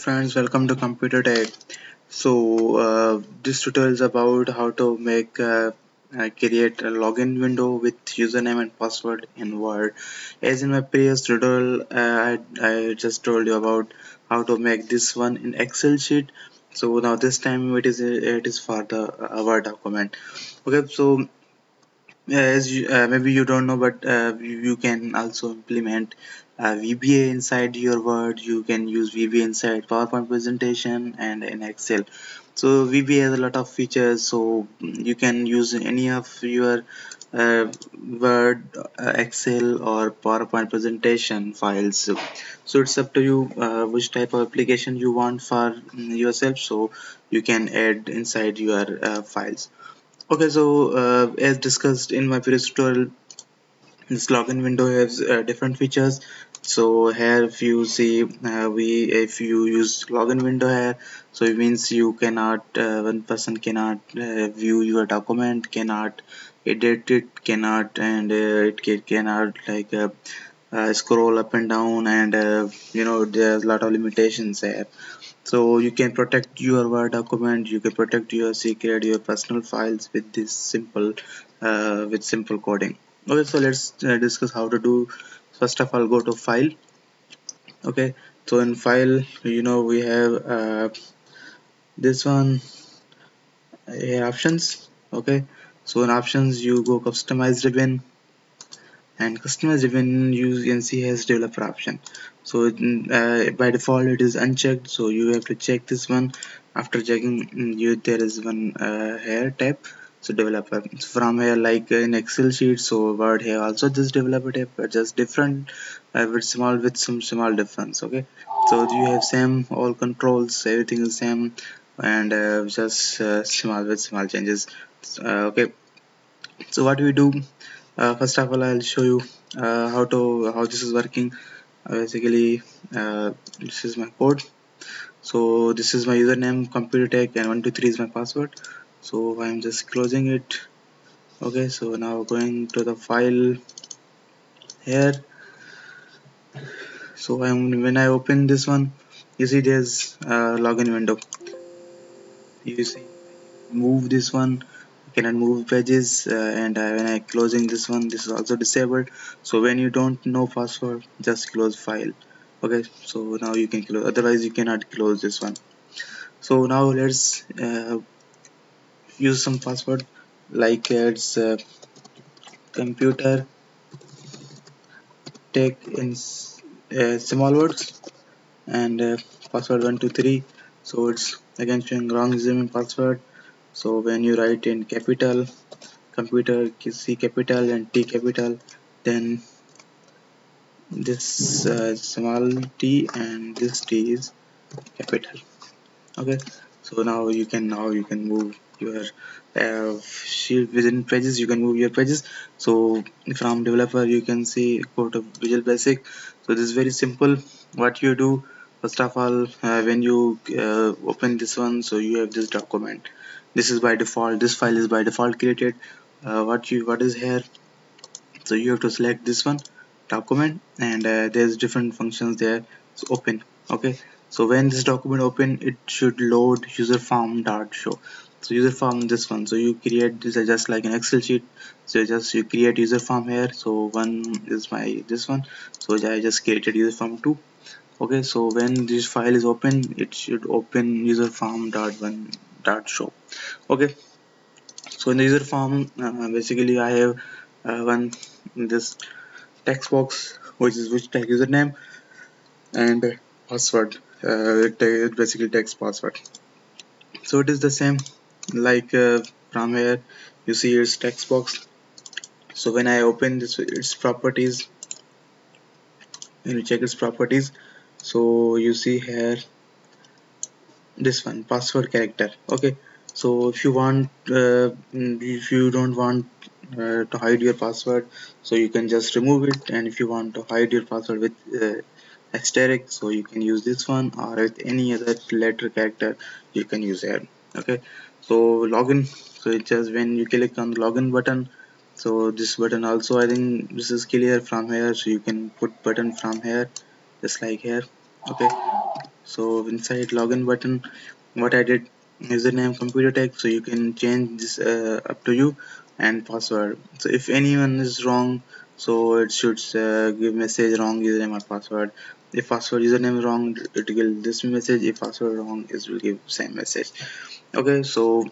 friends, welcome to Computer Tech. This tutorial is about how to create a login window with username and password in Word. As in my previous tutorial, I just told you about how to make this one in Excel sheet. So now this time it is for the Word document. Okay, so as maybe you don't know, but you can also implement VBA inside your Word. You can use VBA inside PowerPoint presentation and in Excel. So VBA has a lot of features, so you can use any of your Word, Excel, or PowerPoint presentation files. So it's up to you which type of application you want for yourself. So you can add inside your files. Okay, so as discussed in my previous tutorial, this login window has different features. So here, if you see, if you use login window here, so it means you cannot, one person cannot view your document, cannot edit it, cannot, and cannot scroll up and down, and there's a lot of limitations here. So you can protect your Word document, you can protect your secret, your personal files with this simple coding. Okay, so let's discuss how to do. First of all, go to File. Okay, so in File, we have this one here, Options. Okay, so in Options, you go Customize Ribbon, and customize even use NC has developer option. So by default it is unchecked, so you have to check this one. After checking, there is one here tab, so developer from here, like in Excel sheet. So Word here also this developer tab, but just different, with some small difference. Okay, so you have same all controls, everything is same, and just small with small changes. Okay, so what we do, first of all I'll show you how this is working. Basically, this is my code. So this is my username computer tech, and 123 is my password. So I'm just closing it. Okay, so now going to the file here. So when I open this one, you see there's a login window. You see, move this one, you cannot move pages, and when I closing this one, this is also disabled. So when you don't know password, just close file. Okay, so now you can close, otherwise you cannot close this one. So now let's use some password, like it's computer tech in small words, and password 123. So it's again showing wrong username password. So when you write in capital computer, C capital and T capital, then this small t and this t is capital. Okay, so now you can move your sheet within pages. You can move your pages. So from developer, you can see, go to Visual Basic. So this is very simple. What you do, first of all, when you open this one, so you have this document. This is by default, this file is by default created. What is here, so you have to select this one, document, and there's different functions there. So open. Okay, so when this document open, it should load user form dot show. So user form, this one, so you create this just like an Excel sheet. So just you create user form here. So one is my this one, so I just created user form 2. Okay, so when this file is open, it should open user form dot one dot show. Okay, so in the user form, basically I have one this text box, which tag username and password. It basically text password. So it is the same, like from here you see its text box. So when I open this, its properties, when you check its properties, so you see here this one, password character. Okay, so if you don't want to hide your password, so you can just remove it. And if you want to hide your password with asterisk, so you can use this one, or with any other letter character you can use here. Okay, so login, so it's just when you click on the login button, so this button also, I think this is clear from here, so you can put button from here, just like here. Okay, So inside login button, what I did, username computer tech, so you can change this up to you, and password. So if anyone is wrong, so it should give message wrong username or password. If password username is wrong, it will give this message. If password wrong, it will give same message. Okay, so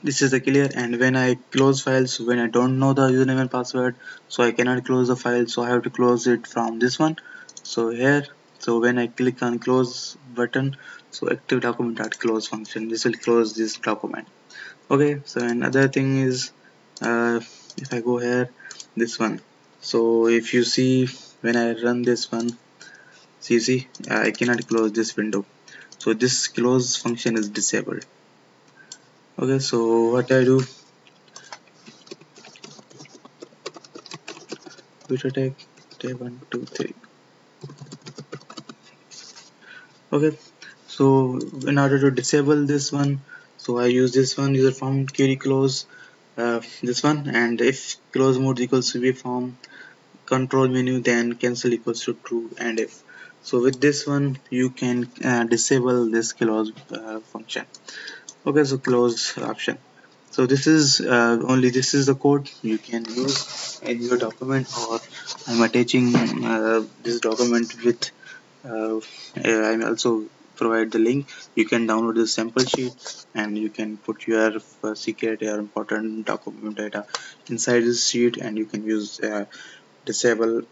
this is the clear. And when I close files, when I don't know the username and password, so I cannot close the file, so I have to close it from this one. So here, so when I click on close button, so active document.close function, this will close this document. Okay, so another thing is, if I go here, this one, so if you see, when I run this one, see, I cannot close this window, so this close function is disabled. Okay, so what I do, computer tech day 1 2 3. Okay, so in order to disable this one, so I use this one, user form query close, this one, and if close mode equals to be form control menu, then cancel equals to true, and if. So with this one you can disable this close function. Okay, so close option. So this is only this is the code you can use in your document, or I'm attaching this document with I will also provide the link. You can download the sample sheet, and you can put your secret or important document data inside this sheet, and you can use disable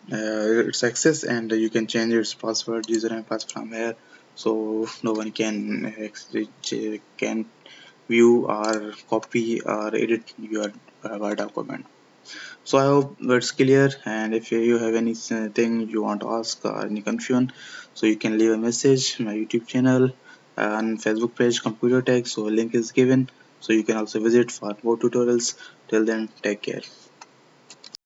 its access, and you can change its password, user and password from here, so no one can can view or copy or edit your Word document. So I hope that's clear, and if you have anything you want to ask or any confusion, so you can leave a message my YouTube channel and Facebook page Computer Tech, so link is given, so you can also visit for more tutorials. Till then, take care.